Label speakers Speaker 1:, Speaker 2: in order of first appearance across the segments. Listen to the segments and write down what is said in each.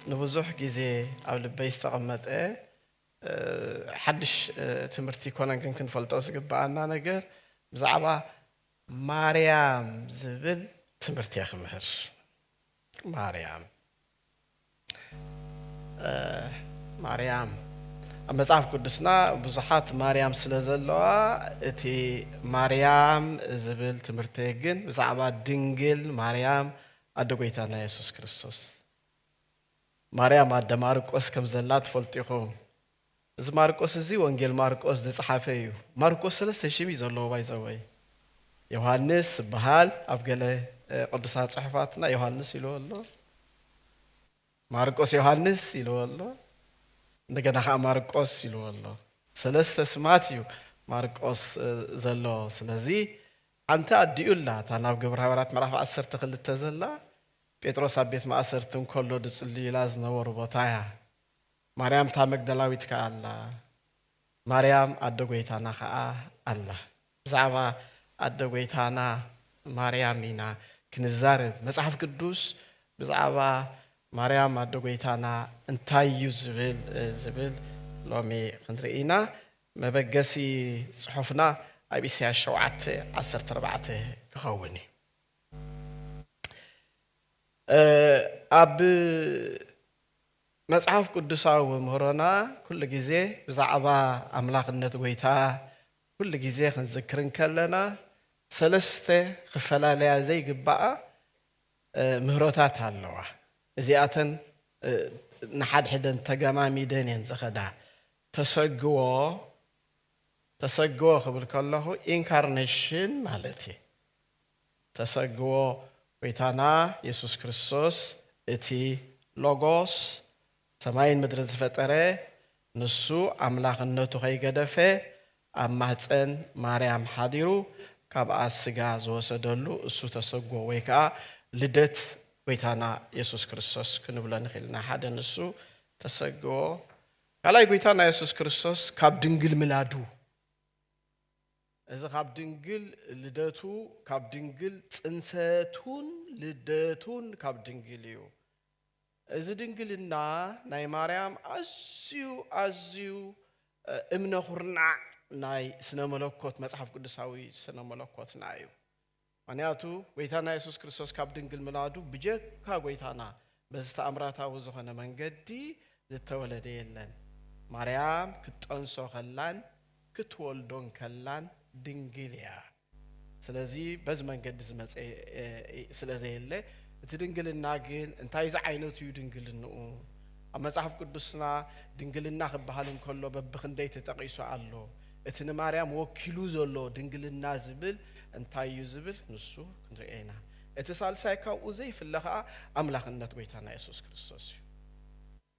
Speaker 1: نبوزح جزء أو لبيست قمت حدش تمرتي كونن كن فلتوس جبعنا نجر بزعبا مريم زبل تمرتي أخمهر مريم أما تعرف قدسنا بزحات مريم سلزلوا تي مريم زبل تمرتي جن بزعبا دينجل مريم أدويتنا يسوع كريستوس مريم عند ماركوس كم زلات فلتيهم إذا ماركوس زي وانجيل ماركوس ده صحافيه ماركوس لسه شيء بيزلوا بايزاوي يوحنس بحال أبجله قدسات صحفاتنا يوحنس يلو الله ماركوس يوحنس يلو الله نجنا خا ماركوس يلو الله سلسة سماتيو ماركوس زلوا سلزي أنت أديولا تناو جبر حوارات مرافع 10 تقل التزلا بيتروس أبيت ما أسرتم كله دسلي لازم وربطايا مريم تامك دلاويت كالله مريم أدوغيتانا خا الله زعما أدوغيتانا مريم مينا كنزارب مصحف قدوس بزعما مريم أدوغيتانا انتايو زبل لومي خندرينا مبقسي صحفنا أبيسيا شوعات 14 كخوني أب مصحف قدساو مهرنا كل جزء بزعبا أملاقنا تويتا كل جزء خنذكرن كلنا ثلاثة خفلاليا زي جبا مهراتات هاللوا زياتن نحد حدن تجمع ميدانين زخدا تسجوا خبر كله incarnation مالتي تسجوا ويتانا يسوع كريستوس اتي لوغوس سماين مدرن تفتره نسو أملاقنتو خي قدفه أمهتن مريم حاديرو كاب أسجا زوسدلو السو تسجوا ويكا لدت ويتانا يسوع كريستوس كنبلا نخلنا حدا نسو تسجوا كلا يقيتانا يسوع كريستوس كاب دنجل ميلادو إذا كاب دنجل لدتو كاب دنجل تنساتون لدتون كاب دنجليو إذا دنجلنا ناي مريم أزيو إمنا خرنا ناي سنة ملكوت مصحف قدساوي سنة ملكوت نايو معناته ويتانا يسوع كريستوس كاب دنجل ميلادو بجك كا ويتانا بس تأمراتا وزخنا من قدي للتولد يلن مريم كتأنسو خلان كتولدون كلان دنجليا سلازي بزمن قد زمت سلازي اللي تدنجلنا جين انتاي زعينوت يدنجلنا اما صحف قدسنا دنجلنا خبحالن كله ببخنديت تقيسو الله اتن مريم وكيلو زلو دنجلنا زبل انتاي يزبل نسو كنرينا اتصال سايكاو زي في اللخا املاخنت ويتانا يسوع كريستوس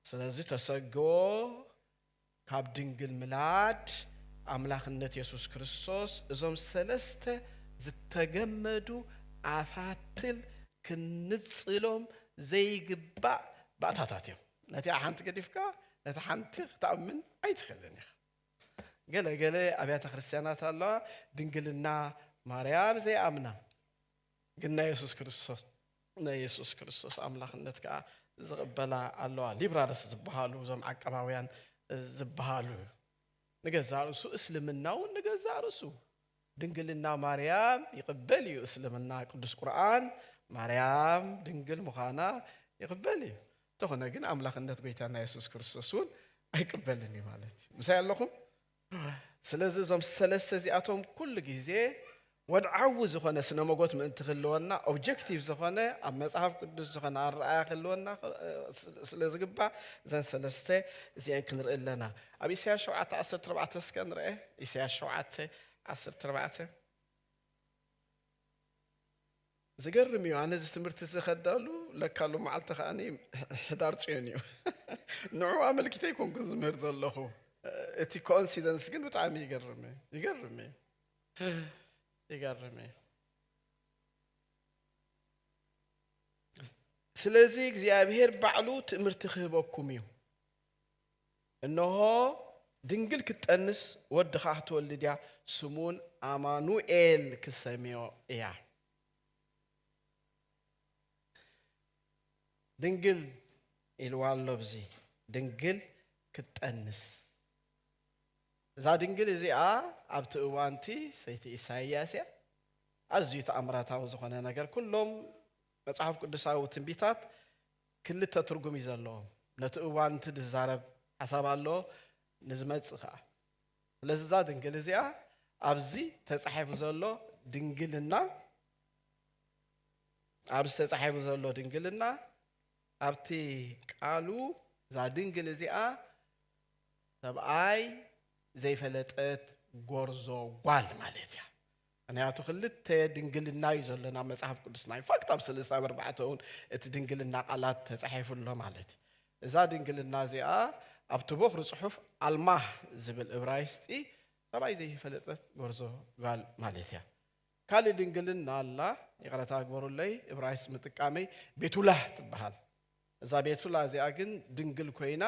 Speaker 1: سلازي تسغو كاب دنجل ميلاد أملاخنت يسوع كريستوس إزم سلسته زتجمدوا عفاتل كنتصلهم زي جبا بعتاتهم نتي أحنت كديفكا نتي أحنت تأمن أي تخليني قال أبيات خريستيانات الله دنقلنا مريم زي أمنا قلنا يسوع كريستوس نا يسوع كريستوس أملاخنت كا زبلا الله ليبرارس زبحالو زم عقباويان زبحالو نجزارسو اسلمنا ونجزارسو دنجلنا مريم يقبلي اسلمنا قدس قرآن مريم دنجل مخانا يقبلي تخنا جن أملاخنت بيتنا يسوع كريستوسون يقبلني مالتي مسألة لكم سلازم زم سلسة زياتهم كل جزء ودعوز خنا سنة مقوت من تخلونا أوبجكتيف زخنا أما صحف قدس زخنا الرأي خلونا سلازم جبا زين سلسة زين كنر إلنا أبي سيا شوعات 14 سكن رأي يسيا شوعات 14 زجرميو أنا زستمرت سخدالو لكالو معلت خاني حدارت عينيو نوع عمل كتير يكون كزمير ذلخو اتي كونسيدنس كن بتعامي يجرمي سلازي እግዚአብሔር ባዕሉ ትምርት ክህበኩም እዩ እነሆ ድንግል ክትጠንስ ወድኻ ክትወልድያ ስሙን አማኑኤል ክሰሚዮ እያ ድንግል ኢልዋሎ ብዚ ድንግል ክትጠንስ እዛ ድንግል እዚኣ ኣብቲ እዋንቲ ሰይቲ ኢሳይያስ ኣዝዩ ተኣምራታዊ ዝኾነ ነገር ኩሎም መጽሓፍ ቅዱሳዊ ትንቢታት ክልተ ትርጉም እዩ ዘለዎም ነቲ እዋንቲ ዝዛረብ ሓሳብ ኣሎ ንዝመጽእ ከዓ ስለዚ እዛ ድንግል እዚኣ ኣብዚ ተጻሒፉ ዘሎ ድንግልና ኣብዚ ተጻሒፉ ዘሎ ድንግልና ኣብቲ ቃሉ እዛ ድንግል እዚኣ ሰብኣይ ዘይፈለጠት ጎርዞ ጓል ማለት እያ ምክንያቱ ክልተ ድንግልና እዩ ዘለና መጽሓፍ ቅዱስና ኢንፋክት ኣብ 3-4 እውን እቲ ድንግልና ቃላት ተጻሒፉሎ ማለት እዩ እዛ ድንግልና እዚኣ ኣብቲ በኽሪ ጽሑፍ ኣልማህ ዝብል ዕብራይስጢ ሰብኣይ ዘይፈለጠት ጎርዞ ጓል ማለት እያ ካልእ ድንግልና ኣላ ይቕረታ ግበሩለይ ዕብራይስጢ ምጥቃመይ ቤቱላህ ትበሃል እዛ ቤቱላህ እዚኣ ግን ድንግል ኮይና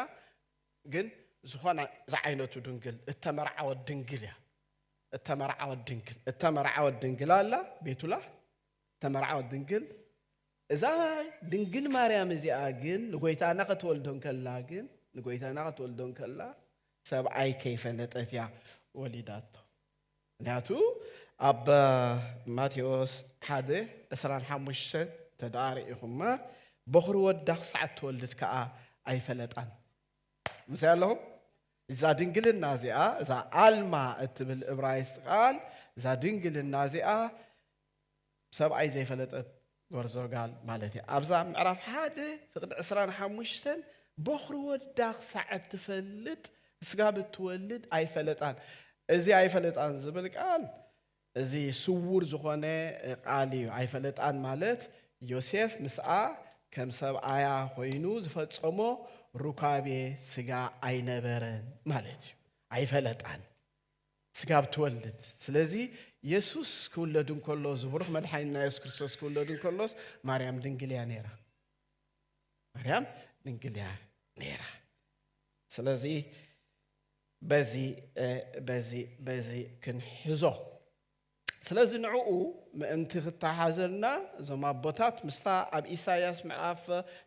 Speaker 1: ግን ዝኾነ ዝዓይነቱ ድንግል እተመርዓወት ድንግል እያ እተመርዓወት ድንግል ኣላ ቤቱላህ እተመርዓወት ድንግል እዛ ድንግል ማርያም እዚኣ ግን ንጎይታና ክትወልዶን ከላ ሰብኣይ ከይፈለጠት እያ ወሊዳቶ ምክንያቱ ኣብ ማቴዎስ 1:25 ተዳሪኢኹማ በኽሪ ወዳ ክሳዕ ትወልድ ከዓ ኣይፈለጣን ምስ ያለሁም እዛ ድንግልና እዚኣ እዛ ኣልማ እትብል ዕብራይስጥ ቃል እዛ ድንግልና እዚኣ ሰብኣይ ዘይፈለጠት ጎርዞ ጓል ማለት እያ ኣብዛ ምዕራፍ 1:25 በኽሪ ወዳ ክሳዕ ትፈልጥ ስጋ ብትወልድ ኣይፈለጣን እዚ ኣይፈለጣን ዝብል ቃል እዚ ስውር ዝኾነ ቃል እዩ ኣይፈለጣን ማለት ዮሴፍ ምስኣ ከም ሰብኣያ ኮይኑ ዝፈጸሞ ሩካቤ ስጋ ኣይነበረን ማለት እዩ ኣይፈለጣን ስጋ ብትወልድ ስለዚ ኢየሱስ ክውለድ እንከሎ ዝብሩኽ መድሓኒትና ኢየሱስ ክርስቶስ ክውለድ እንከሎስ ማርያም ድንግል እያ ነይራ ስለዚ በዚ ክንሕዞ ስለዚ ንዕኡ ምእንቲ ክተሓዘልና እዞም ኣቦታት ምስታ ኣብ ኢሳይያስ ምዕራፍ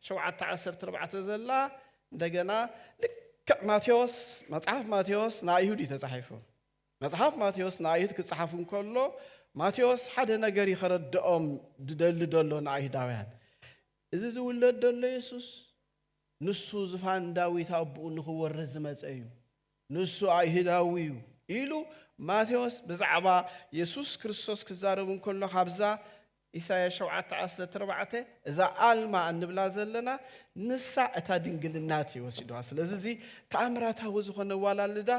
Speaker 1: 7:14 ዘላ እንደገና ልክዕ ማቴዎስ መጽሓፍ ማቴዎስ ንኣይሁድ እዩ ተጻሒፉ መጽሓፍ ማቴዎስ ንኣይሁድ ክጽሓፉ እንከሎ ማቴዎስ ሓደ ነገር ይኸረድኦም ዝደሊ ደሎ ንኣይሁዳውያን እዚ ዝውለድ ደሎ ኢየሱስ ንሱ ዝፋን ዳዊት ኣቦኡ ንኽወርድ ዝመፀ እዩ ንሱ ኣይሁዳዊ እዩ ኢሉ ማቴዎስ ብዛዕባ ኢየሱስ ክርስቶስ ክዛረቡ እንከሎ ካብዛ ኢሳይያስ 7:14 እዛ ኣልማ እንብላ ዘለና ንሳ እታ ድንግልናት ይወስድዋ ስለዚ እዚ ተኣምራታዊ ዝኾነ ዋላልዳ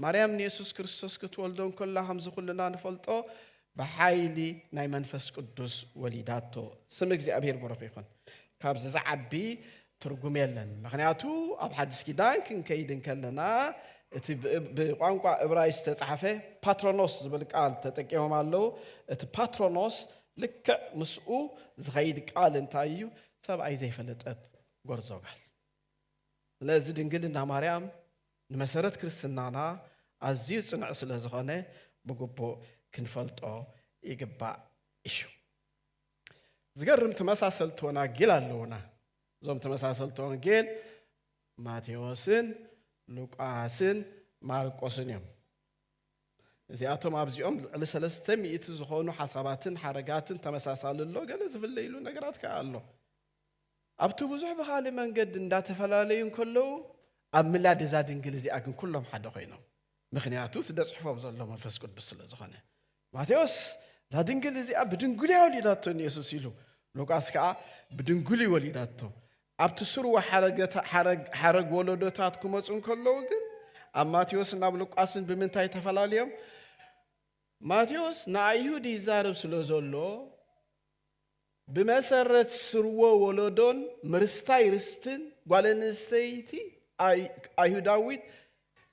Speaker 1: ማርያም ንኢየሱስ ክርስቶስ ክትወልዶ እንከላ ከምዚ ኩልና ንፈልጦ ብሓይሊ ናይ መንፈስ ቅዱስ ወሊዳቶ ስም እግዚኣብሔር በረኺ ይኹን ካብዚ ዝዓቢ ትርጉም የለን ምክንያቱ ኣብ ሓድሽ ኪዳን ክንከይድ ከለና እቲ ብቋንቋ ዕብራይስጥ ዝተጻሕፈ ፓትሮኖስ ዝብል ቃል ተጠቂሞም ኣለዉ እቲ ፓትሮኖስ ልክዕ ምስኡ ዝኸይድ ቃል እንታይ እዩ ሰብኣይ ዘይፈለጠት ጎርዞ ጓል ስለዚ ድንግልና ማርያም ንመሰረት ክርስትናና ኣዝዩ ጽኑዕ ስለ ዝኾነ ብግቡእ ክንፈልጦ ይግባእ እዩ ዝገርም ተመሳሰልቲ ወንጌል ኣለውና እዞም ተመሳሰልቲ ወንጌል ማቴዎስን ሉቃስን ማርቆስን እዮም እዚኣቶም ኣብዚኦም ልዕሊ 300 ዝኾኑ ሓሳባትን ሓረጋትን ተመሳሳልሎ ገለ ዝፍለይሉ ነገራት ከዓ ኣሎ ኣብቲ ብዙሕ ብኻልእ መንገዲ እንዳተፈላለዩ እንከለዉ ኣብ ምላድ እዛ ድንግል እዚኣ ግን ኩሎም ሓደ ኮይኖም ምክንያቱ ተደፅሕፎም ዘሎ መንፈስ ቅዱስ ስለ ዝኾነ ማቴዎስ እዛ ድንግል እዚኣ ብድንጉል ወሊዳቶ ኢየሱስ ኢሉ ሉቃስ ከዓ ብድንጉል ወሊዳቶ ኣብቲ ስርወ ሓረግ ወለዶታት ክመፁ እንከለዉ ግን ኣብ ማቴዎስን ኣብ ሉቃስን ብምንታይ ተፈላለዮም ማቴዎስ ንኣይሁድ ይዛረብ ስለ ዘሎ ብመሰረት ስርወ ወለዶን ምርስታይ ርስትን ጓል ኣንስተይቲ ኣይሁዳዊት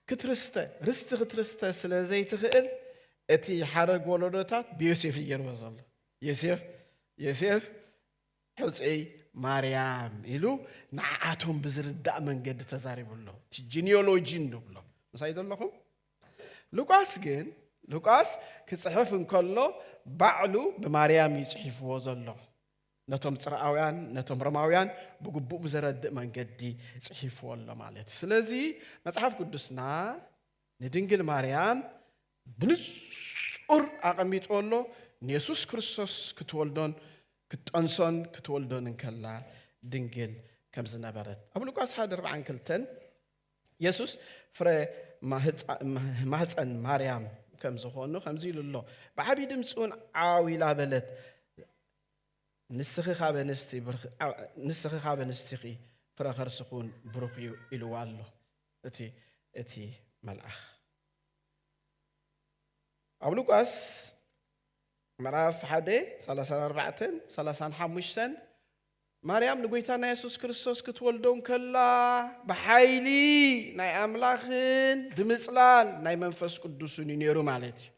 Speaker 1: ክትርስተ ስለ ዘይትኽእል እቲ ሓረግ ወለዶታት ብዮሴፍ ይገርቦ ዘሎ ዮሴፍ ሕፅይ ማርያም ኢሉ ንዓኣቶም ብዝርዳእ መንገዲ ተዛሪቡሎ እቲ ጂኒዮሎጂ ንብሎ ምሳይ ዘለኹም ሉቃስ ክጽሕፍ እንከሎ ባዕሉ ብማርያም ይጽሒፍዎ ዘሎ ነቶም ጽራአውያን ነቶም ረማውያን ብግቡእ ዘረድእ መንገዲ ጽሒፍዎሎ ማለት ስለዚ መጽሐፍ ቅዱስና ንድንግል ማርያም ብንጹር አቀሚጦሎ ኢየሱስ ክርስቶስ ክትወልዶን ክትጠንሶን ክትወልዶን እንከላ ድንግል ከም ዝነበረት ኣብ ሉቃስ 1:42 ኢየሱስ ፍሬ ማህፀን ማርያም ከም ዝኾኑ ከምዚ ኢሉሎ ብዓቢ ድምፁን ዓዊላ በለት ንስኺ ካብ ኣንስቲኺ ፍረ ከርስኹን ብሩኽ እዩ ኢልዋ ኣሎ እቲ መልአኽ ኣብ ሉቃስ ምዕራፍ 1:34-35 ማርያም ንጎይታና ኢየሱስ ክርስቶስ ክትወልዶን ከላ ብሓይሊ ናይ ኣምላኽን ብምጽላል ናይ መንፈስ ቅዱስን ነይሩ ማለት እዩ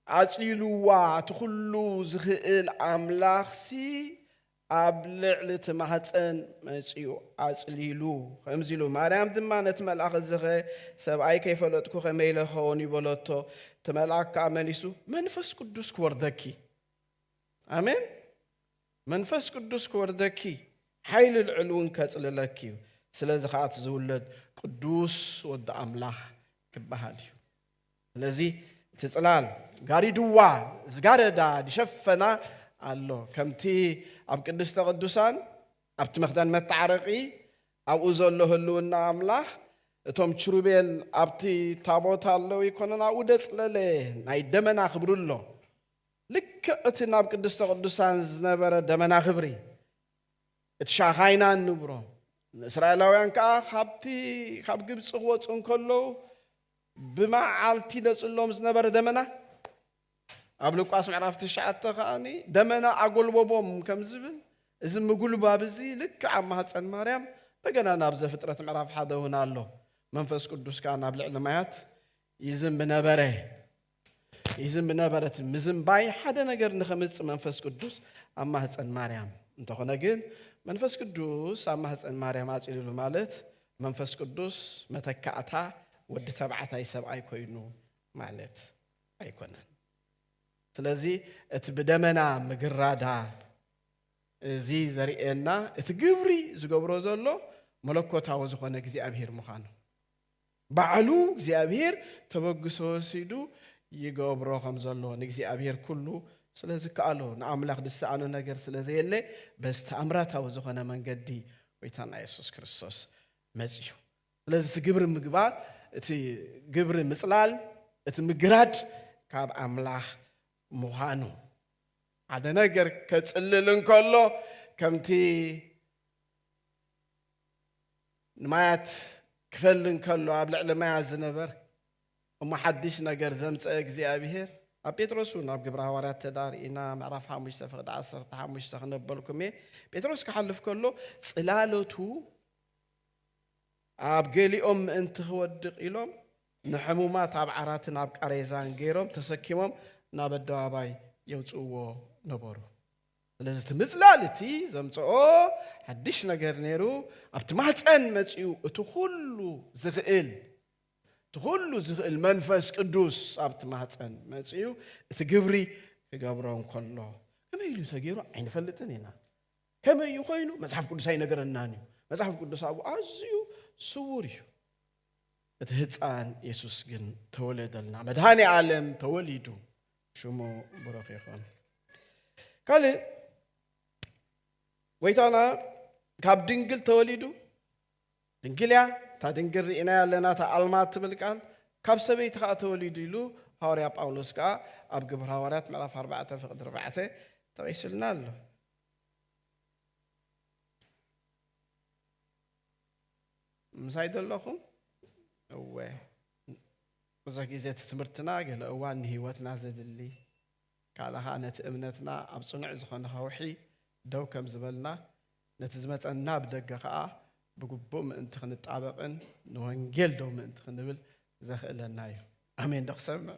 Speaker 1: አጽሊሉዋ ትኹሉ ዝኽእል ኣምላኽሲ ኣብ ልዕሊ እቲ ማህፀን መጺኡ አጽሊሉ ከምዚ ኢሉ ማርያም ድማ ነቲ መልአኽ ዝኸ ሰብኣይ ከይፈለጥኩ ከመይ ኢለኸውን ይበለቶ እቲ መልአክ ከዓ መሊሱ መንፈስ ቅዱስ ክወርደኪ ኣሜን መንፈስ ቅዱስ ክወርደኪ ሓይሊ ልዕል እውን ከጽልለኪ እዩ ስለዚ ከዓ እቲ ዝውለድ ቅዱስ ወዲ ኣምላኽ ክበሃል እዩ ስለዚ ትጽላል ጋሪድዋ ዝጋረዳ ድሸፈና ኣሎ ከምቲ ኣብ ቅድስተ ቅዱሳን ኣብቲ መኽደን መታዓረቂ ኣብኡ ዘሎ ህልውና ኣምላኽ እቶም ችሩቤል ኣብቲ ታቦት ኣለው ይኮነን ኣብኡ ደጽለለ ናይ ደመና ክብሪ ኣሎ ልክዕ እቲ ናብ ቅድስተ ቅዱሳን ዝነበረ ደመና ክብሪ እቲ ሻኻይና ንብሮ እስራኤላውያን ከዓ ካብ ግብፂ ክወፁ እንከለዉ ብመዓልቲ ደጽሎም ዝነበረ ደመና ኣብ ሉቃስ ምዕራፍ 9 ከዓኒ ደመና ኣጎልበቦም ከም ዝብል እዚ ምጉልባብ እዚ ልክዕ ኣብ ማህፀን ማርያም በገና ናብ ዘፍጥረት ምዕራፍ 1 እውን ኣሎ መንፈስ ቅዱስ ከዓ ናብ ልዕሊ ማያት ይዝም ነበረት ምዝምባይ ሓደ ነገር ንኸምጽእ መንፈስ ቅዱስ ኣብ ማህፀን ማርያም እንተኾነ ግን መንፈስ ቅዱስ ኣብ ማህፀን ማርያም አጽሊሉ ማለት መንፈስ ቅዱስ መተካእታ ወዲ ተባዕታይ ሰብኣይ ኮይኑ ማለት ኣይኮነን ስለዚ እቲ ብደመና ምግራዳ እዚ ዘርኤና እቲ ግብሪ ዝገብሮ ዘሎ መለኮታዊ ዝኾነ እግዚኣብሔር ምዃኑ ባዕሉ እግዚኣብሔር ተበግሶ ወሲዱ ይገብሮ ከም ዘሎ ንእግዚኣብሔር ኩሉ ስለዚ ከኣሎ ንኣምላኽ ድሰኣኖ ነገር ስለዘየለ በዚ ተኣምራታዊ ዝኾነ መንገዲ ጎይታና ኢየሱስ ክርስቶስ መጽዩ ስለዚ እቲ ግብሪ ምግባር እቲ ግብሪ ምጽላል እቲ ምግራድ ካብ ኣምላኽ ምዃኑ ሓደ ነገር ከጽልል እንከሎ ከምቲ ንማያት ክፈል እንከሎ ኣብ ልዕሊ ማያት ዝነበር እሞ ሓድሽ ነገር ዘምጽአ እግዚኣብሔር ኣብ ጴጥሮስ ናብ ግብረ ሐዋርያት ተዳሪእና ምዕራፍ 5:15 ክነበልኩም ጴጥሮስ ክሓልፍ ከሎ ጽላለቱ ኣብ ገሊኦም ምእንቲ ክወድቕ ኢሎም ንሕሙማት ኣብ ዓራትን ኣብ ቃሬዛን ገይሮም ተሰኪሞም ናብ ኣደባባይ የውፅዎ ነበሩ ስለዚ እቲ ምጽላል እቲ ዘምጽኦ ሓድሽ ነገር ነይሩ ኣብቲ ማህፀን መጺኡ እቲ ኩሉ ዝኽእል መንፈስ ቅዱስ ኣብቲ ማህፀን መጺኡ እቲ ግብሪ ክገብሮ እንከሎ ከመይ ኢሉ ተገይሩ ኣይንፈልጥን ኢና ከመይ እዩ ኮይኑ መጽሓፍ ቅዱስ ኣይነገረናን እዩ መጽሓፍ ቅዱስ ኣብኡ ኣዝዩ ስውር እዩ እቲ ህፃን ኢየሱስ ግን ተወለደልና መድኃኔ ዓለም ተወሊዱ ሽሙ ብሩኽ ይኹን ካልእ ጎይታና ካብ ድንግል ተወሊዱ ድንግልያ እታ ድንግል ርኢና ያለና እታ ኣልማት ትብል ቃል ካብ ሰበይቲ ከዓ ተወሊዱ ኢሉ ሐዋርያ ጳውሎስ ከዓ ኣብ ግብረ ሐዋርያት ምዕራፍ 4:4 ተቂሱልና ኣሎ ምሳይ ደለኹም እወ ብዙሕ ግዜ ትምህርትና ገለ እዋን ንህይወትና ዘድሊ ካልኻ ነቲ እምነትና ኣብ ጽኑዕ ዝኾነ ኸውሒ ደው ከም ዝበልና ነቲ ዝመፀና ብደገ ከዓ ብግቡእ ምእንቲ ክንጣበቕን ንወንጌል ደው ምእንቲ ክንብል ዘኽእለና እዩ ኣሜን ደኽሰብና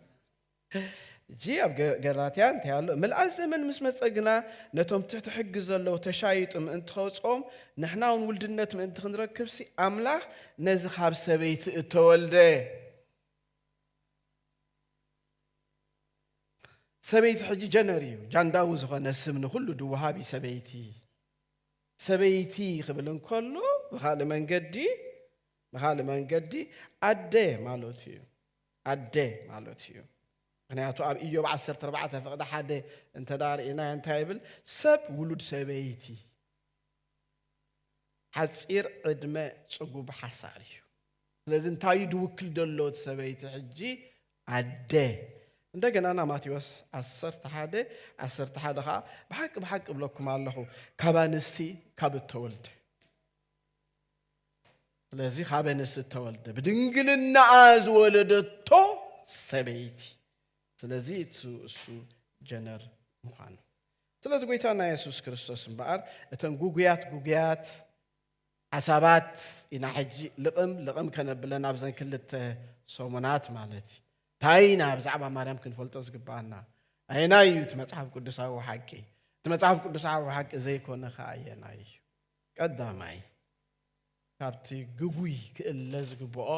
Speaker 1: እጂ ኣብ ገላትያ እንታይ ኣሎ ምልኣት ዘመን ምስ መፀግና ነቶም ትሕቲ ሕጊ ዘለዉ ተሻይጡ ምእንቲ ከውፅኦም ንሕና እውን ውልድነት ምእንቲ ክንረክብሲ ኣምላኽ ነዚ ካብ ሰበይቲ እተወልደ سبيت حج جنري جانداو زخنا اسم كل دوهابي سبيتي قبلن كله بخال من قدي أدي مالوتيو ምክንያቱ ኣብ ኢዮብ 14 ፈቅደ ሓደ እንተ ዳርኢና እንታይ ይብል ሰብ ውሉድ ሰበይቲ ሓፂር ዕድመ ጽጉብ ሓሳር እዩ ስለዚህ እንታይ ድውክል ደሎት ሰበይቲ ሕጂ ኣደ እንደገና ማቴዎስ 11 ኻ በሐቅ ብለኩም ኣለኹ ካባንስቲ ካብተወልደ ስለዚህ ካባንስቲ ተወልደ በድንግልና ዝወለደቶ ሰበይቲ ስለዚህ እሱ ጀነር ምዃኑ ስለዚህ ጌታና ኢየሱስ ክርስቶስ እምበኣር እተን ጉጉያት ዓሳባት ኢና ሕጂ ልቕም ከነብለን ኣብ ዘን ክልተ ሰሙናት ማለት ታይና ብዛዕባ ማርያም ክንፈልጦ ዝግባአና ኣይና እዩ እቲ መጽሓፍ ቅዱሳዊ ሓቂ እቲ መጽሓፍ ቅዱሳዊ ሓቂ ዘይኮነ ኸኣየና እዩ ቀዳማይ ካብቲ ግጉይ ክእለ ዝግብኦ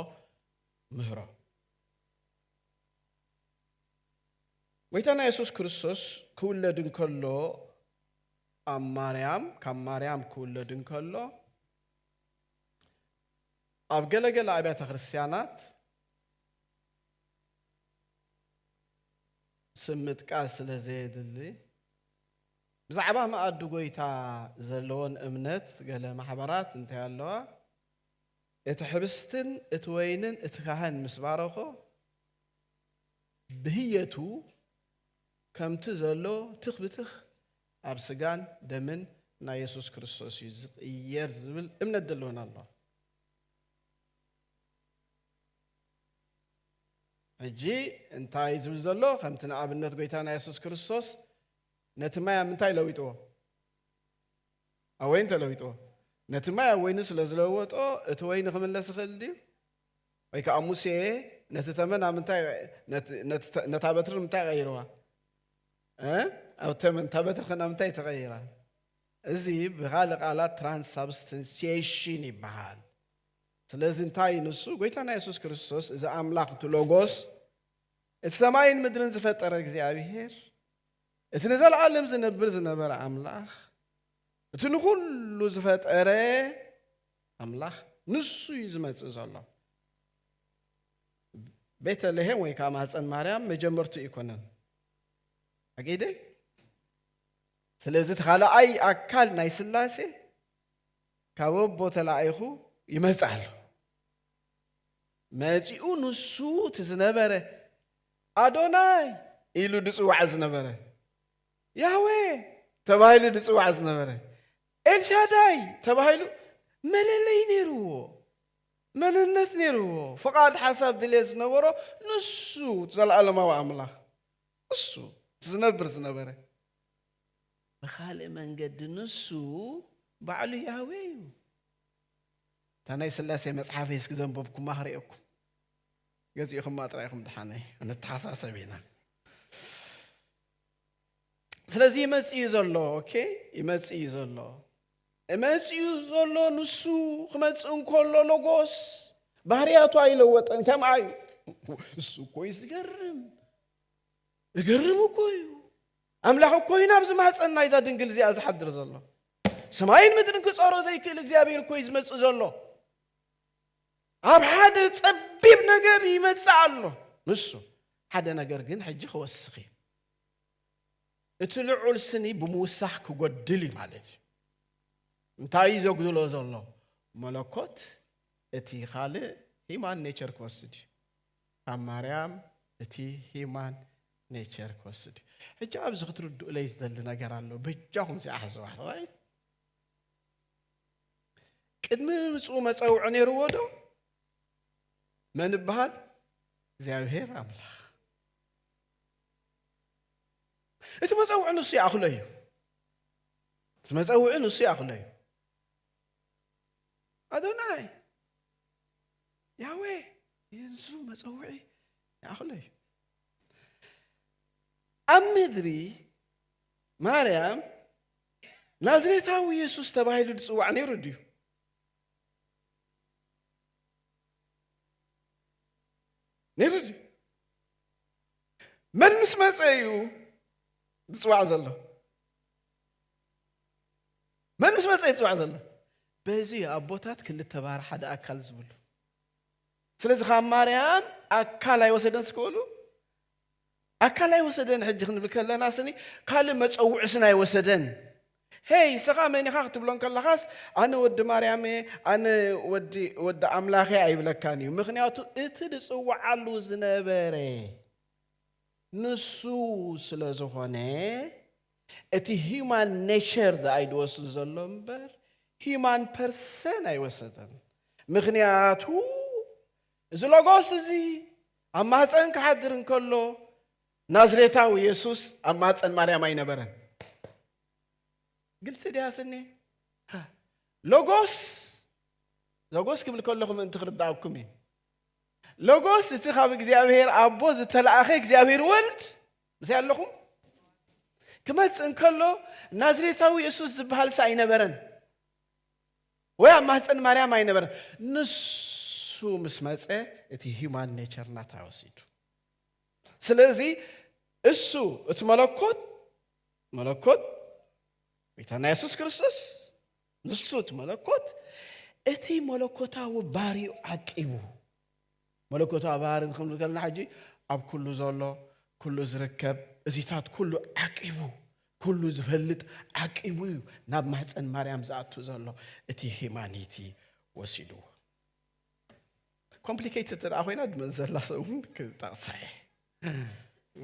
Speaker 1: ምህሮ ጌታና ኢየሱስ ክርስቶስ ክውለድን ከሎ ካብ ማርያም ክውለድን ከሎ ኣብ ገለገለ ኣብያተ ክርስቲያናት ስምት ቃል ስለዘየድሊ ብዛዕባ ማኣዲ ጎይታ ዘለዎን እምነት ገለ ማሕበራት እንታይ ኣለዋ እቲ ሕብስትን እቲ ወይንን እቲ ካህን ምስ ባረኾ ብህየቱ ከምቲ ዘሎ ትኽብትኽ ኣብ ስጋን ደምን ናይ ኢየሱስ ክርስቶስ እዩ ዝቕየር ዝብል እምነት ደለዎን ኣሎ ሕጂ እንታይ ዝብል ዘሎ ከምቲ ንኣብነት ጎይታና ኢየሱስ ክርስቶስ ነቲ ማይ ኣብ ምንታይ ለዊጥዎ ኣብ ወይኒ ተለዊጥዎ ነቲ ማይ ኣብ ወይኒ ስለ ዝለወጦ እቲ ወይኒ ክምለስ ይኽእል ድዩ ወይ ከዓ ሙሴ ነቲ ተመን ኣብ ምንታይ ነታ በትሪ ምንታይ ቀይርዋ أو تمن تبتر خنا متى تغيره زي بغال قالات ترانسابستنسيشن يبحال ስለዚህ እንታይ ንሱ ጌታና ኢየሱስ ክርስቶስ እዚ አምላክ ሎጎስ እቲ ሰማይን ምድርን ዝፈጠረ እግዚአብሔር እቲ ንዘለዓለም ዝነብር አምላክ እቲ ንኹሉ ዝፈጠረ አምላክ ንሱ ይዝመጽእ ዘሎ ቤተልሔም ወይ ካማፀን ማርያም መጀመርቱ ይኮነን አገይደ ስለዚህ ተኻላአይ አካል ናይ ስላሴ ካብ ቦተላይኹ ይመጻል መጪኡ ንሱ ትዝነበረ አዶናይ ኢሉ ድጽዋዕ ዝነበረ ያህዌ ተባሂሉ ድጽዋዕ ዝነበረ ኤልሻዳይ ተባሂሉ መለለይ ነይርዎ መንነት ነይርዎ ፍቃድ ሓሳብ ድልየት ዝነበሮ ንሱ ዘለዓለማዊ አምላክ እሱ ዝነበረ بخالق መንገድ ንሱ ባዕሉ ያህዌ እዩ ታናይ ስላሴ መጽሐፍ እስኪ ዘንበብኩም ማህሪአኩም ገዚእኩም ማጥራይኩም ድሓነይ እንተሓሳሰቢና ስለዚህ ይመጽእ ዘሎ ኦኬ ይመጽእ ዘሎ ንሱ ክመጽእ እንከሎ ሎጎስ ባህሪያቱ አይለወጠን ከማይ እሱ እኮ ይዝገርም እኮ እዩ አምላክ እኮ ይናብ ዝማህፀና ይዛ ድንግል እዚኣ ዝሓድር ዘሎ ሰማይን ምድርን ክጸሮ ዘይክእል እግዚአብሔር እኮ ይዝመጽእ ዘሎ ኣብ ሓደ ጸቢብ ነገር ይመጽእ ኣሎ ንሱ ሓደ ነገር ግን ሕጂ ክወስኺ እቲ ልዑል ስኒ ብምውሳኽ ክጎድል ማለት እንታይ ዘጉድሎ ዘሎ መለኮት እቲ ካልእ ሂማን ኔቸር ክወስድ ካብ ማርያም እቲ ሂማን ኔቸር ክወስድ ሕጂ ኣብዚ ክትርድኡ ለይ ዝደሊ ነገር ኣሎ ብጃኹም ሲኣሕዝዋ ራይ ቅድሚ ምጽኡ መጸውዕ ነይርዎ ዶ መን ይበሃል እግዚአብሔር አምላክ እቲ መጸውዕ ንሱ ያኽሎ እዩ እቲ መጸውዕ ንሱ ያኽሎ እዩ አዶናይ ያህዌ የንሱ መጸውዕ ያኽሎ እዩ ኣብ ምድሪ ማርያም ናዝሬታዊ ኢየሱስ ተባሂሉ ድጽዋዕ ነይሩ ድዩ ነይሩ ድዩ መን ምስ መጸ እዩ ዝፅዋዕ ዘሎ መን ምስ መፀ ይፅዋዕ ዘሎ በዚ ኣቦታት ክልተ ባር ሓደ ኣካል ዝብሉ ስለዚ ካብ ማርያም ኣካል ኣይወሰደን ስክበሉ ኣካል ኣይወሰደን ሕጂ ክንብል ከለና ስኒ ካልእ መፀውዒ ስን ኣይወሰደን ሄይ ስኻ መን ኢኻ ክትብሎን ከለኻስ ኣነ ወዲ ማርያም ኣነ ወዲ ኣምላኽ ኣይብለካን እዩ ምክንያቱ እቲ ዝፅዋዓሉ ዝነበረ ንሱ ስለ ዝኾነ እቲ ሂማን ኔቸር ኣይድወስድ ዘሎ እምበር ሂማን ፐርሰን ኣይወሰደን ምክንያቱ እዚ ሎጎስ እዚ ኣብ ማህፀን ክሓድር እንከሎ ናዝሬታዊ ኢየሱስ ኣብ ማህፀን ማርያም ኣይነበረን ግልጽ ዲያስኒ ሎጎስ ክብል ከለኹም እንት ክርዳእኩም እዩ ሎጎስ እቲ ካብ እግዚአብሔር ኣቦ ዝተላኣኸ እግዚአብሔር ወልድ ምስ ያለኹም ክመጽእ እንከሎ ናዝሬታዊ ኢየሱስ ዝበሃል ኣይነበረን ወይ ኣብ ማህፀን ማርያም ኣይነበረን ንሱ ምስ መፀ እቲ ሂማን ኔቸር ናታ ወሲዱ ስለዚ እሱ እቲ መለኮት ጌታና ኢየሱስ ክርስቶስ ንሱ እቲ መለኮት እቲ መለኮታዊ ባሪኡ ዓቂቡ መለኮታዊ ባሪ ክንብል ከለና ሕጂ ኣብ ኩሉ ዘሎ ኩሉ ዝርከብ እዚታት ኩሉ ዓቂቡ ኩሉ ዝፈልጥ ዓቂቡ ናብ ማህፀን ማርያም ዝኣቱ ዘሎ እቲ ሂማኒቲ ወሲዱ ኮምፕሊኬትድ ኮይና ድመዘላ ሰው ክጠቕሳየ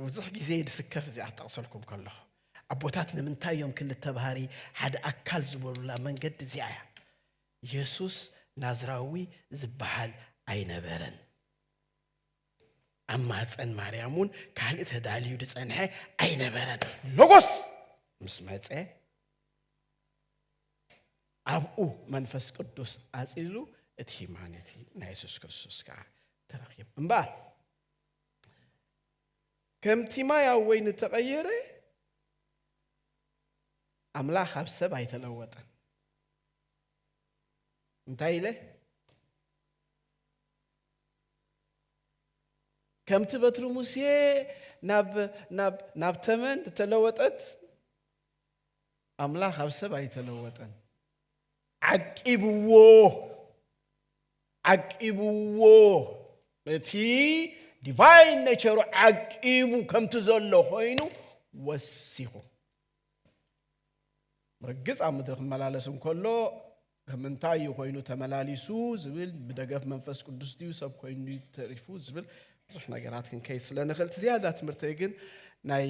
Speaker 1: ብዙሕ ግዜ ድስከፍ እዚኣ ጠቕሰልኩም ከለኹ ኣቦታት ንምንታይ እዮም ክልተ ባህሪ ሓደ ኣካል ዝበሉላ መንገዲ እዚኣ እያ ኢየሱስ ናዝራዊ ዝበሃል ኣይነበረን ኣብ ማህፀን ማርያም እውን ካልእ ተዳልዩ ዝፀንሐ ኣይነበረን ሎጎስ ምስ መፀ ኣብኡ መንፈስ ቅዱስ ኣፂሉ እቲ ሂማኒቲ ናይ ኢየሱስ ክርስቶስ ከዓ ተረኺቡ እምበር ከምቲ ማይ ኣብ ወይኒ ተቐየረ ኣምላኽ ኣብ ሰብ ኣይተለወጠን እንታይ ኢለ ከምቲ በትሪ ሙሴ ናብ ተመን ተለወጠት ኣምላኽ ኣብ ሰብ ኣይተለወጠን ዓቂብዎ እቲ ዲቫይን ኔቸሩ ዓቂቡ ከምቲ ዘሎ ኮይኑ ወሲኹ ርግጽ ኣብ ምድሪ ክመላለስ እንከሎ ከምንታይ ኮይኑ ተመላሊሱ ዝብል ብደገፍ መንፈስ ቅዱስ ድዩ ሰብ ኮይኑ ተሪፉ ዝብል ብዙሕ ነገራት ክንከይድ ስለንኽእል ዝያዳ ትምህርቲ ግን ናይ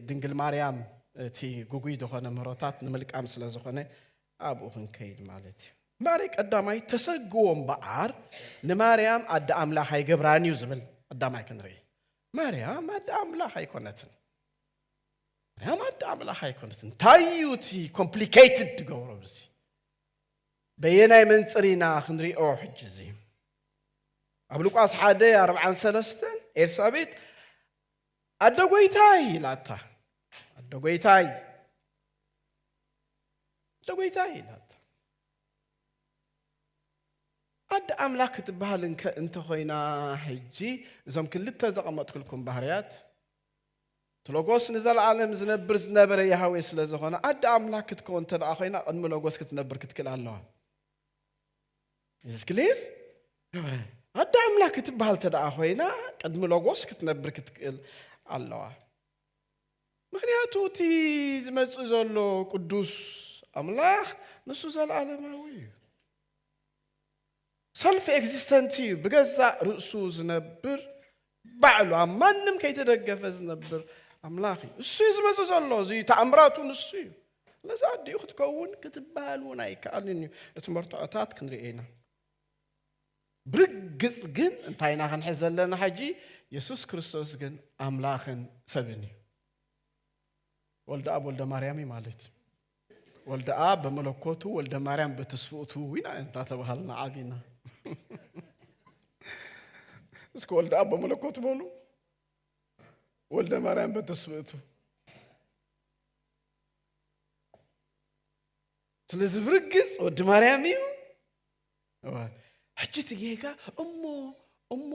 Speaker 1: ድንግል ማርያም እቲ ጉጉይ ዝኾነ ምህሮታት ንምልቃም ስለ ዝኾነ ኣብኡ ክንከይድ ማለት እዩ ማሪ ቀዳማይ ተሰግዎ እምበኣር ንማርያም ኣደ ኣምላኽ ኣይገብራን እዩ ዝብል ቀዳማይ ክንርኢ ማርያም ኣደ ኣምላኽ ኣይኮነትን ማርያም ኣደ ኣምላኽ ኣይኮነትን እንታይ እዩ እቲ ኮምፕሊኬትድ ትገብሮ ብዚ በየናይ መንፅሪና ክንሪኦ ሕጂ እዚ ኣብ ሉቃስ 1:43 ኤልሳቤጥ ኣደ ጎይታይ ኢላታ ኣደ ጎይታይ ኢላታ ኣደ ኣምላኽ ክትበሃል እንተ ኮይና ሕጂ እዞም ክልተ ዘቐመጥኩልኩም ባህርያት ሎጎስ ንዘለዓለም ዝነበረ ያህዌ ስለ ዝኾነ ኣደ ኣምላኽ ክትከውን እንተ ደኣ ኮይና ቅድሚ ሎጎስ ክትነብር ክትክእል ኣለዋ is clear ኣደ ኣምላኽ ክትበሃል እንተ ደኣ ኮይና ቅድሚ ሎጎስ ክትነብር ክትክእል ኣለዋ ምክንያቱ እቲ ዝመፅእ ዘሎ ቅዱስ ኣምላኽ ንሱ ዘለዓለማዊ እዩ ሰልፍ ኤግዚስተንት እዩ ብገዛእ ርእሱ ዝነብር ባዕሉ ኣብ ማንም ከይተደገፈ ዝነብር ኣምላኽ እዩ እሱ ዝመፅእ ዘሎ እዚ ተኣምራቱ ንሱ እዩ ለዛ ኣዲኡ ክትከውን ክትበሃል እውን ኣይከኣልን እዩ እቲ መርትዖታት ክንሪኦ ኢና ብርግፅ ግን እንታይ ኢና ክንሕዝ ዘለና ሕጂ ኢየሱስ ክርስቶስ ግን ኣምላኽን ሰብን እዩ ወልደ ኣብ ወልደ ማርያም ማለት እዩ ወልደ ኣብ በመለኮቱ ወልደ ማርያም በተስፍኡቱ ኢና እናተባሃልና ዓቢና እስኪ ወልደ ኣብ በመለኮቱ በሉ ወልደ ማርያም በተስፍኡቱ ስለዚ ብርግፅ ወዲ ማርያም እዩ ሕጂ ትጌጋ እሞ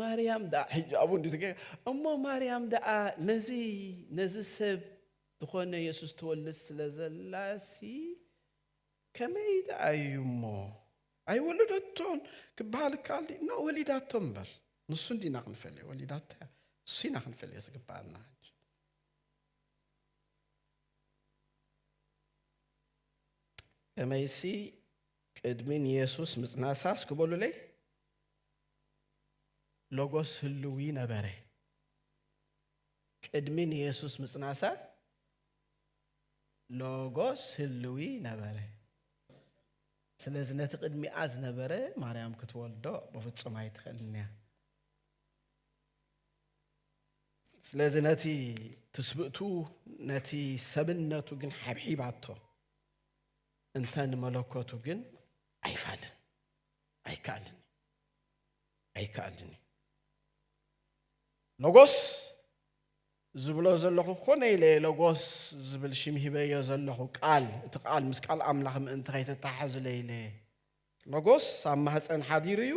Speaker 1: ማርያም ዳ ሕጂ ኣብኡ እንዲ ትጌጋ እሞ ማርያም ዳ ነዚ ሰብ ዝኾነ ኢየሱስ ተወልድ ስለዘላሲ ከመይ ደኣዩሞ ኣይወለደቶን ክበሃል ካልዲ ነው ወሊዳቶም በር ንሱ እንዲና ክንፈልዮ ወሊዳታ ሲና ክንፈልዮ ዝግባአና ከመይሲ ቅድሚን ኢየሱስ ምጽናሳስ ክበሉ ለይ ሎጎስ ህልዊ ነበረ ቅድሚን ኢየሱስ ምጽናሳ ሎጎስ ህልዊ ነበረ ስለዚህ ነቲ ቅድሚ አዝ ነበረ ማርያም ክትወልዶ በፍጹም አይትኸልንያ ስለዚህ ነቲ ትስብእቱ ነቲ ሰብነቱ ግን ሓብሒባቶ እንተን መለኮቱ ግን አይፋልን አይካልን ሎጎስ ዝብሎ ዘለኹ ኮነ ኢለ ሎጎስ ዝብል ሽም ሂበዮ ዘለኹ ቃል እቲ ቃል ምስ ቃል ኣምላኽ ምእንቲ ከይተተሓሓዝ ለይለ ሎጎስ ኣብ ማህፀን ሓዲሩ እዩ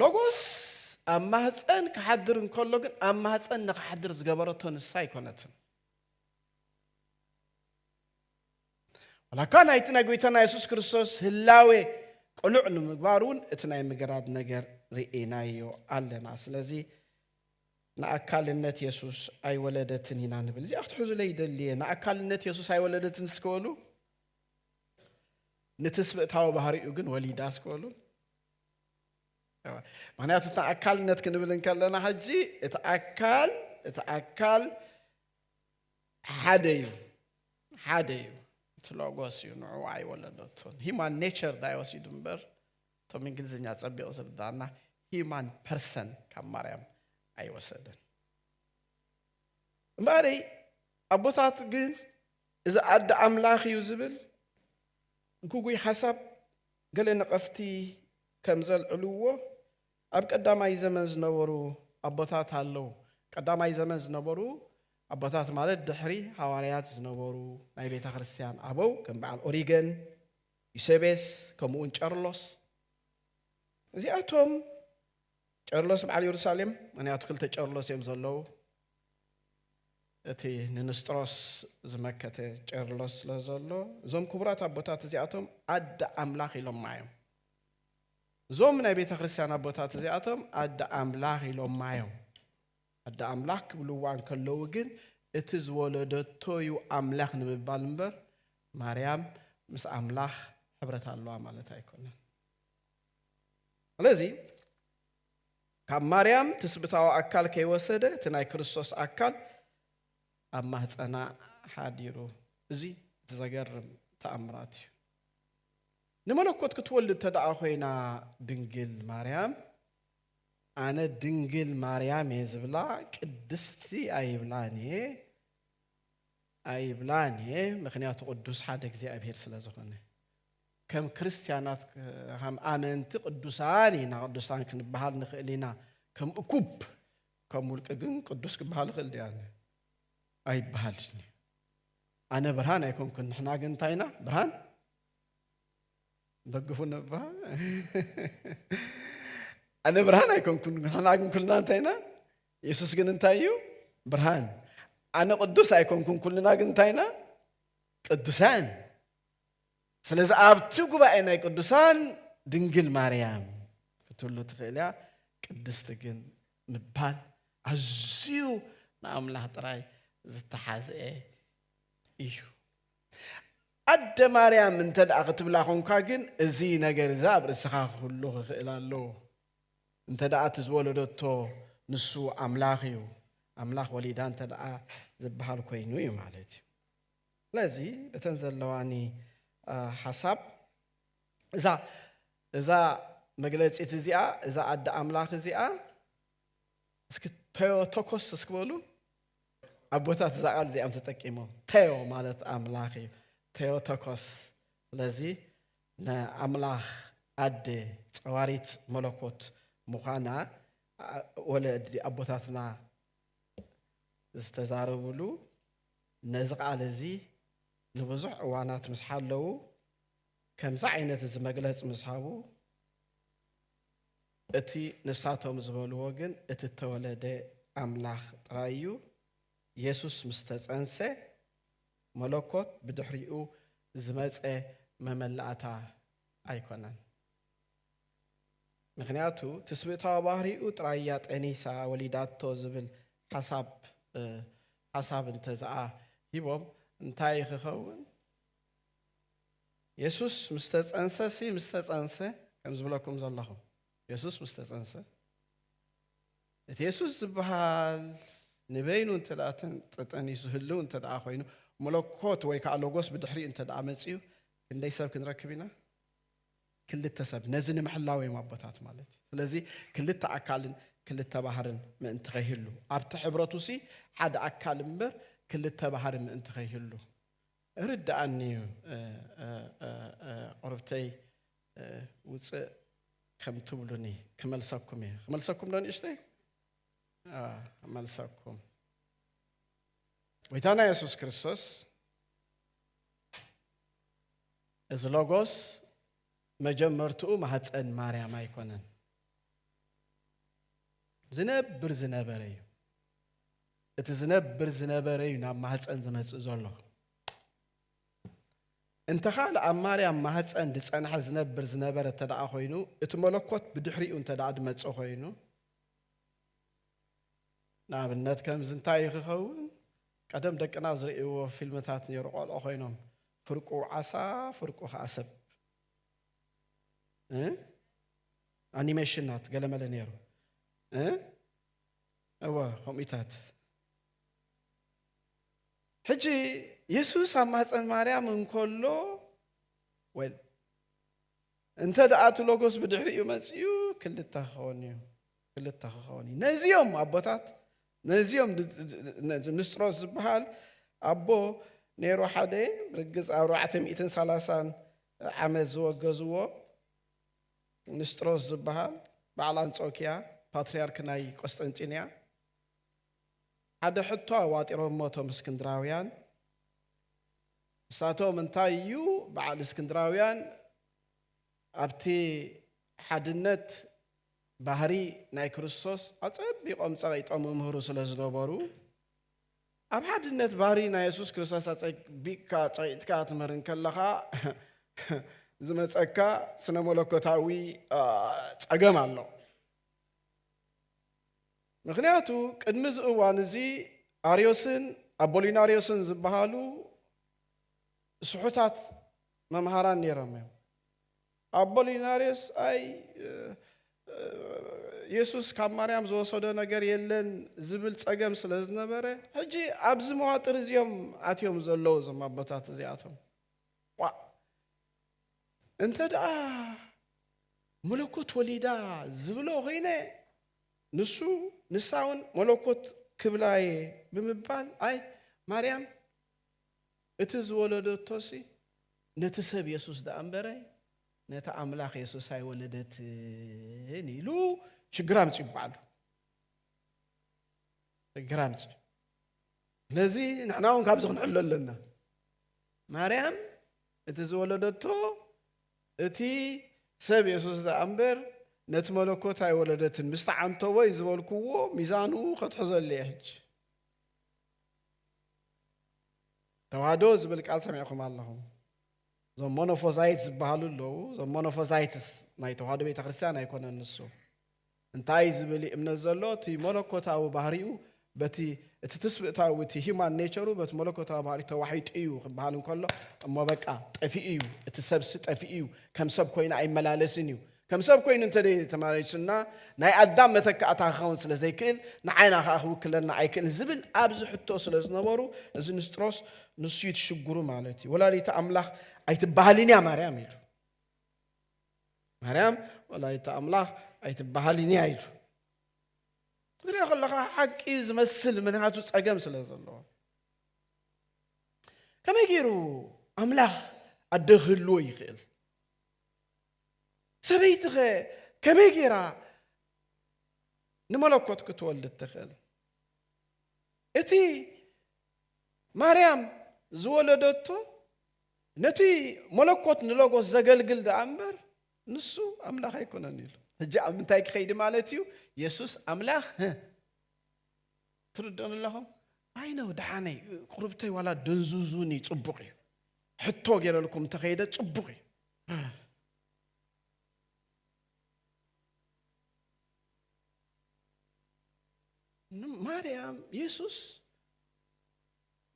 Speaker 1: ሎጎስ ኣብ ማህፀን ክሓድር እንከሎ ግን ኣብ ማህፀን ንክሓድር ዝገበረቶ ንሳ ኣይኮነትን ወላካ ናይቲ ናይ ጎይታና ኢየሱስ ክርስቶስ ህላዌ ቁሉዕ ንምግባር እውን እቲ ናይ ምግራድ ነገር ርኢናዮ ኣለና ስለዚ ንኣካልነት ኢየሱስ ኣይወለደትን ኢና ንብል እዚ ኣትሕዙ ለይ ደልየ ንኣካልነት ኢየሱስ ኣይወለደትን ስከበሉ ንትስብእታዊ ባህሪኡ ግን ወሊዳ ስከበሉ ምክንያቱ እቲ ኣካልነት ክንብል እንከለና ሕጂ እቲ ኣካል ሓደ እዩ እቲ ሎጎስ እዩ ንዑ ኣይወለደቶን ሂማን ኔቸር ዳይወሲዱ እምበር እቶም እንግሊዝኛ ፀቢቑ ዝርዳእና ሂማን ፐርሰን ካብ ማርያም ኣይወሰደን እምበኣሪ ኣቦታት ግን እዚ ኣደ ኣምላኽ እዩ ዝብል ጉጉይ ሓሳብ ገለ ነቐፍቲ ከም ዘልዕልዎ ኣብ ቀዳማይ ዘመን ዝነበሩ ኣቦታት ኣለው ቀዳማይ ዘመን ዝነበሩ ኣቦታት ማለት ድሕሪ ሐዋርያት ዝነበሩ ናይ ቤተ ክርስቲያን ኣበው ከም በዓል ኦሪገን ዩሴቤስ ከምኡውን ጨርሎስ እዚኣቶም ጨርሎስ በዓል ኢየሩሳሌም ምክንያቱ ክልተ ጨርሎስ እዮም ዘለው እቲ ንንስጥሮስ ዝመከተ ጨርሎስ ስለዘሎ እዞም ክቡራት ኣቦታት እዚኣቶም ኣደ ኣምላኽ ኢሎም ማዮም እዞም ናይ ቤተ ክርስቲያን ኣቦታት እዚኣቶም ኣደ ኣምላኽ ኢሎም ማዮም ኣደ ኣምላኽ ክብልዋ እንከለዉ ግን እቲ ዝወለደቶ እዩ ኣምላኽ ንምባል እምበር ማርያም ምስ ኣምላኽ ሕብረት ኣለዋ ማለት ኣይኮነን ስለዚ ካብ ማርያም ትስብእታዊ ኣካል ከይወሰደ እቲ ናይ ክርስቶስ ኣካል ኣብ ማህፀና ሓዲሩ እዚ ዘገርም ተኣምራት እዩ ንመለኮት ክትወልድ ተደኣ ኮይና ድንግል ማርያም ኣነ ድንግል ማርያም እየ ዝብላ ቅድስቲ ኣይብላን ምክንያቱ ቅዱስ ሓደ እግዚኣብሔር ስለ ዝኾነ ከም ክርስቲያናት ከም ኣመንቲ ቅዱሳን ኢና ቅዱሳን ክንበሃል ንኽእል ኢና ከም እኩብ ከም ውልቂ ግን ቅዱስ ክበሃል ይኽእል ድያነ ኣይበሃልኒ ኣነ ብርሃን ኣይኮንኩን ንሕና ግን እንታይ ኢና ብርሃን ደግፉ ንበሃል ኣነ ብርሃን ኣይኮንኩን ንሕና ግን ኩልና እንታይ ኢና ኢየሱስ ግን እንታይ እዩ ብርሃን ኣነ ቅዱስ ኣይኮንኩን ኩልና ግን እንታይ ኢና ቅዱሳን ስለዚ ኣብቲ ጉባኤ ናይ ቅዱሳን ድንግል ማርያም ክትብሉ ትኽእል እያ ቅድስቲ ግን ምባል ኣዝዩ ንኣምላኽ ጥራይ ዝተሓዝአ እዩ ኣደ ማርያም እንተ ደኣ ክትብላ ኮንካ ግን እዚ ነገር እዛ ኣብ ርእስኻ ክህሉ ክኽእል ኣለዎ እንተ ደኣ እቲ ዝወለደቶ ንሱ ኣምላኽ እዩ ኣምላኽ ወሊዳ እንተ ደኣ ዝበሃል ኮይኑ እዩ ማለት እዩ ስለዚ እተን ዘለዋኒ ሓሳብ እዛ መግለፂት እዚኣ እዛ ኣደ ኣምላኽ እዚኣ እስኪ ቴዎቶኮስ እስክበሉ ኣቦታት እዛ ቃል እዚኦም ተጠቂሞም ቴዎ ማለት ኣምላኽ እዩ ቴዎቶኮስ ስለዚ ንኣምላኽ ኣደ ፀዋሪት መለኮት ምዃና ወለዲ ኣቦታትና ዝተዛረብሉ ነዚ ቃል እዚ ንብዙሕ እዋናት ምስ ሓለዉ ከምዚ ዓይነት እዚ መግለፂ ምስ ሃቡ እቲ ንሳቶም ዝበልዎ ግን እቲ ተወለደ ኣምላኽ ጥራይ እዩ ኢየሱስ ምስተጸንሰ መለኮት ብድሕሪኡ ዝመፀ መመላእታ ኣይኮነን ምክንያቱ ትስብእታዊ ባህሪኡ ጥራያ ጠኒሳ ወሊዳቶ ዝብል ሓሳብ እንተዘኣ ሂቦም እንታይ ክኸውን ኢየሱስ ምስተጸንሰ ከም ዝብለኩም ዘለኹ ኢየሱስ ምስተጸንሰ እቲ ኢየሱስ ዝበሃል ንበይኑ እንተዳእተን ጠጠኒሱ ህልው እንተዳኣ ኮይኑ መለኮት ወይ ከዓ ሎጎስ ብድሕሪኡ እንተዳኣ መፅዩ ክንደይ ሰብ ክንረክብ ኢና ክልተ ሰብ ነዚ ንምሕላው እዮም ኣቦታት ማለት ስለዚ ክልተ ኣካልን ክልተ ባህርን ምእንቲ ከይህሉ ኣብቲ ሕብረቱ ሲ ሓደ ኣካል እምበር ክልተ ባህርን ምእንቲ ከይህሉ ርዳእኒ ቆርብተይ ውፅእ ከም ትብሉኒ ክመልሰኩም ዶ ንእሽተይ መልሰኩም ወይታና ኢየሱስ ክርስቶስ እዚ ሎጎስ መጀመርትኡ ማህፀን ማርያም ኣይኮነን ዝነብር ዝነበረ እዩ እቲ ዝነብር ዝነበረ እዩ ናብ ማህፀን ዝመፅእ ዘሎ እንተኻል ኣብ ማርያም ማህፀን ድፀንሐ ዝነብር ዝነበረ ተዳኣ ኮይኑ እቲ መለኮት ብድሕሪኡ እንተዳኣ ድመፅእ ኮይኑ ንኣብነት ከምዚ እንታይ ክኸውን ቀደም ደቅና ዝርእይዎ ፊልምታት ነይሩ ቆልዑ ኮይኖም ፍርቁ ዓሳ ፍርቁ ከዓ ሰብ ኣኒሜሽናት ገለመለ ነይሩ ከምኡታት ሕጂ ኢየሱስ ኣብ ማህፀን ማርያም እንከሎ ወይ እንተ ደኣቱ ሎጎስ ብድሕሪኡ መፅኡ ክልተ ክኸውን እዩ ነዚኦም ኣቦታት ነዚኦም ንስጥሮስ ዝበሃል ኣቦ ነይሩ ሓደ ርግፅ ኣብ 430 ዓመት ዝወገዝዎ ንስጥሮስ ዝበሃል በዓል አንጾኪያ ፓትርያርክ ናይ ቆስጠንጢንያ ሓደ ሕቶ ዋጢሮም ሞቶም እስክንድራውያን እሳቶም እንታይ እዩ በዓል እስክንድራውያን ኣብቲ ሓድነት ባህሪ ናይ ክርስቶስ ኣጸቢቆም ፀቂጦም ምህሩ ስለ ዝነበሩ ኣብ ሓድነት ባህሪ ናይ ኢየሱስ ክርስቶስ ኣጸቢቅካ ፀቂጥካ ትምህርን ከለኻ ዝመፀካ ስነ መለኮታዊ ፀገም ኣሎ ምክንያቱ ቅድሚ ዝእዋን እዚ ኣርዮስን ኣቦሊናርዮስን ዝበሃሉ ስሑታት መምሃራን ነይሮም እዮም ኣቦሊናርዮስ ኣይ ኢየሱስ ካብ ማርያም ዝወሰዶ ነገር የለን ዝብል ፀገም ስለ ዝነበረ ሕጂ ኣብዚ መዋጥር እዚኦም ኣትዮም ዘለዉ እዞም ኣቦታት እዚኣቶም እንተ ደኣ መለኮት ወሊዳ ዝብሎ ኮይነ ንሳውን መለኮት ክብላየ ብምባል ኣይ ማርያም እቲ ዝወለደቶሲ ነቲ ሰብ ኢየሱስ ዳ እምበረ ነቲ ኣምላኽ ኢየሱስ ኣይወለደትን ኢሉ ሽግራምፅ ይበዓሉ ሽግራምፅ ስለዚ ንሕና እውን ካብዚ ክንሕሎ ኣለና ማርያም እቲ ዝወለደቶ እቲ ሰብ ኢየሱስ ዳ እምበር ነቲ መለኮት ኣይወለደትን ምስቲ ዓንተወይ ዝበልክዎ ሚዛኑ ከትሕዘሉ እየ ሕጂ ተዋህዶ ዝብል ቃል ሰሚዕኩም ኣለኹም እዞም ሞኖፎዛይት ዝበሃሉ ኣለዉ እዞም ሞኖፎዛይትስ ናይ ተዋህዶ ቤተ ክርስቲያን ኣይኮነን ንሱ እንታይ ዝብል እምነት ዘሎ እቲ መለኮታዊ ባህሪኡ በቲ እቲ ትስብእታዊ እቲ ሂማን ኔቸሩ በቲ መለኮታዊ ባህሪ ተዋሒጡ እዩ ክበሃል እንከሎ እሞ በቃ ጠፊኡ እዩ እቲ ሰብሲ ጠፊኡ እዩ ከም ሰብ ኮይኑ ኣይመላለስን እዩ ከም ሰብ ኮይኑ እንተደይ ተመላለስና ናይ ኣዳም መተካእታ ክኸውን ስለ ዘይክእል ንዓይና ከዓ ክውክለና ኣይክእልን ዝብል ኣብዚ ሕቶ ስለ ዝነበሩ እዚ ንስጥሮስ ንሱ ይትሽግሩ ማለት እዩ ወላዲተ ኣምላኽ ኣይትበሃልን እያ ማርያም ኢሉ ማርያም ወላዲተ ኣምላኽ ኣይትበሃልን እያ ኢሉ ትሪኦ ከለኻ ሓቂ ዝመስል ምንሃቱ ፀገም ስለ ዘለዎ ከመይ ገይሩ ኣምላኽ ኣደ ክህልዎ ይኽእል ሰበይትኸ ከመይ ገይራ ንመለኮት ክትወልድ ትኽእል እቲ ማርያም ዝወለደቶ ነቲ መለኮት ንሎጎስ ዘገልግል ዳ እምበር ንሱ ኣምላኽ ኣይኮነን ኢሉ ሕጂ ኣብ ምንታይ ክኸይዲ ማለት እዩ ኢየሱስ ኣምላኽ ትርድኡን ኣለኹም አይነው ዳሓነይ ቁርብተይ ዋላ ደንዙዙኒ ጽቡቕ ሕቶ ገይረልኩም ተኸይደ ጽቡቕ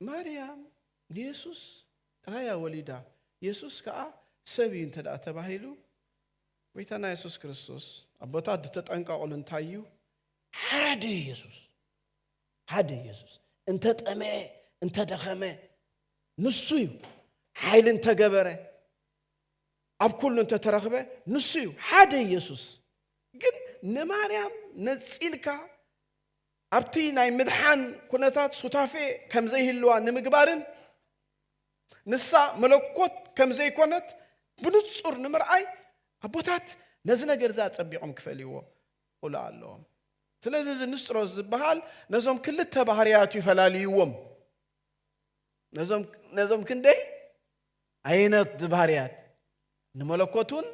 Speaker 1: ማርያም ኢየሱስ ራያ ወሊዳ ኢየሱስ ከአ ሰብይ እንተዳ ተባሂሉ ወይታና ኢየሱስ ክርስቶስ አቦታት ተጠንቀቁል እንታዩ ሓደ ኢየሱስ እንተ ጠመ እንተ ደኸመ ንሱዩ ኃይል እንተ ገበረ ኣብ ኩሉ እንተ ተረኽበ ንሱዩ ሓደ ኢየሱስ ግን ንማርያም ነጽልካ ኣብቲ ናይ ምድሓን ኩነታት ሱታፌ ከም ዘይህልዋ ንምግባርን ንሳ መለኮት ከም ዘይኮነት ብንጹር ንምርኣይ ኣቦታት ነዚ ነገር ጸቢቖም ክፈልይዎ ቁላ ኣለዎም ስለዚ ንስጥሮስ ዝበሃል ነዞም ክልተ ባህርያቱ ይፈላልይዎም ነዞም ክንደይ ዓይነት ባህርያት ንመለኮቱን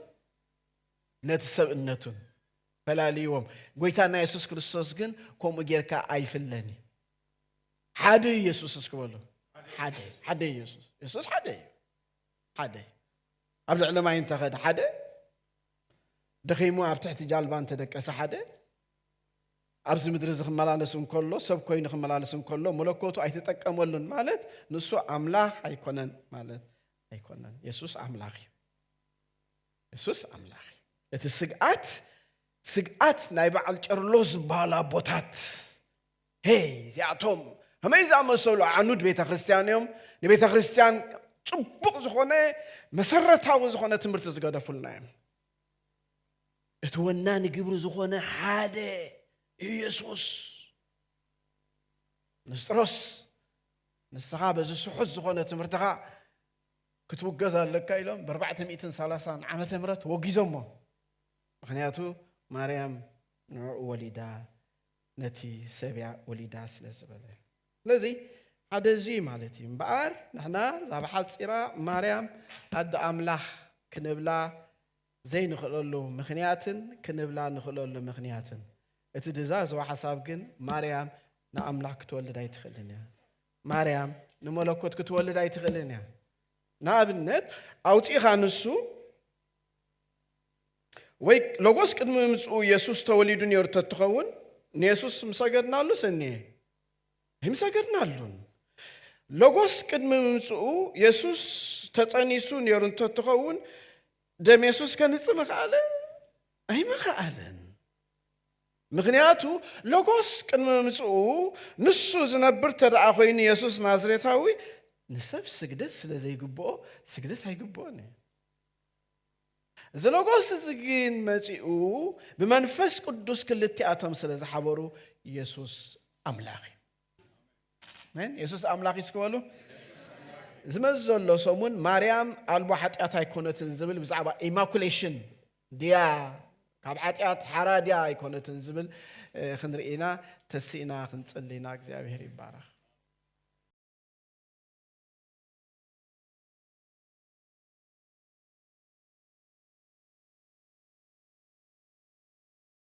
Speaker 1: ነቲ ሰብእነቱን ፈላልይዎም ጎይታና ኢየሱስ ክርስቶስ ግን ከምኡ ጌርካ ኣይፍለኒ ሓደ ኢየሱስ እስክበሉ ሓደ ኢየሱስ ሓደ ኣብ ልዕሊ ማይ እንተኸደ ሓደ ደኺሙ ኣብ ትሕቲ ጃልባ እንተደቀሰ ሓደ ኣብዚ ምድሪ ዝኽመላለስ እንከሎ ሰብ ኮይኑ ክመላለስ እንከሎ መለኮቱ ኣይተጠቀመሉን ማለት ንሱ ኣምላኽ ኣይኮነን ማለት ኣይኮነን ኢየሱስ ኣምላኽ እቲ ስግኣት ናይ በዓል ጨርሎስ ዝበሃሉ ኣቦታት እዚኣቶም ከመይ ዝኣመሰሉ ዓኑድ ቤተ ክርስቲያን እዮም ንቤተ ክርስቲያን ጽቡቕ ዝኾነ መሰረታዊ ዝኾነ ትምህርቲ ዝገደፉልና እዮም እቲ ወናኒ ግብሪ ዝኾነ ሓደ ኢየሱስ ንስጥሮስ ንስኻ በዚ ስሑት ዝኾነ ትምህርትኻ ክትውገዝ ኣለካ ኢሎም ብ430 ዓመተ ምህረት ወጊዞሞ ምክንያቱ ማርያም ንዕኡ ወሊዳ ነቲ ሰብያ ወሊዳ ስለ ዝበለ ስለዚ ሓደ እዚ ማለት እዩ እምበኣር ንሕና ዛብ ሓፂራ ማርያም ኣደ ኣምላኽ ክንብላ ዘይንኽእለሉ ምኽንያትን ክንብላ ንኽእለሉ ምኽንያትን እቲ ድዛዝዋ ሓሳብ ግን ማርያም ንኣምላኽ ክትወልድ ኣይትኽእልን እያ ማርያም ንመለኮት ክትወልድ ኣይትኽእልን እያ ንኣብነት ኣውፂኻ ንሱ ወይ ሎጎስ ቅድሚ ምምፅኡ ኢየሱስ ተወሊዱ ነይሩ ተትኸውን ንኢየሱስ ምሰገድናሉ ሰኒየ ይምሰገድናሉን ሎጎስ ቅድሚ ምምፅኡ ኢየሱስ ተጸኒሱ ነይሩ ተትኸውን ደም ኢየሱስ ከንጽእ ምኽኣለ ኣይምኽኣለን ምክንያቱ ሎጎስ ቅድሚ ምምፅኡ ንሱ ዝነብር ተደኣ ኮይኑ ኢየሱስ ናዝሬታዊ ንሰብ ስግደት ስለ ዘይግብኦ ስግደት ኣይግብኦን እዚ ሎጎስ እዚ ግን መፂኡ ብመንፈስ ቅዱስ ክልቲኣቶም ስለ ዝሓበሩ ኢየሱስ ኣምላኽ መን ኢየሱስ ኣምላኽ ይስክበሉ ዝመጽእ ዘሎ ሰሙን ማርያም ኣልቦ ኃጢአት ኣይኮነትን ዝብል ብዛዕባ ኢማኩሌሽን ድያ ካብ ኃጢአት ሓራድያ ኣይኮነትን ዝብል ክንርኢና ተሲእና ክንጽልይና እግዚአብሔር ይባረኽ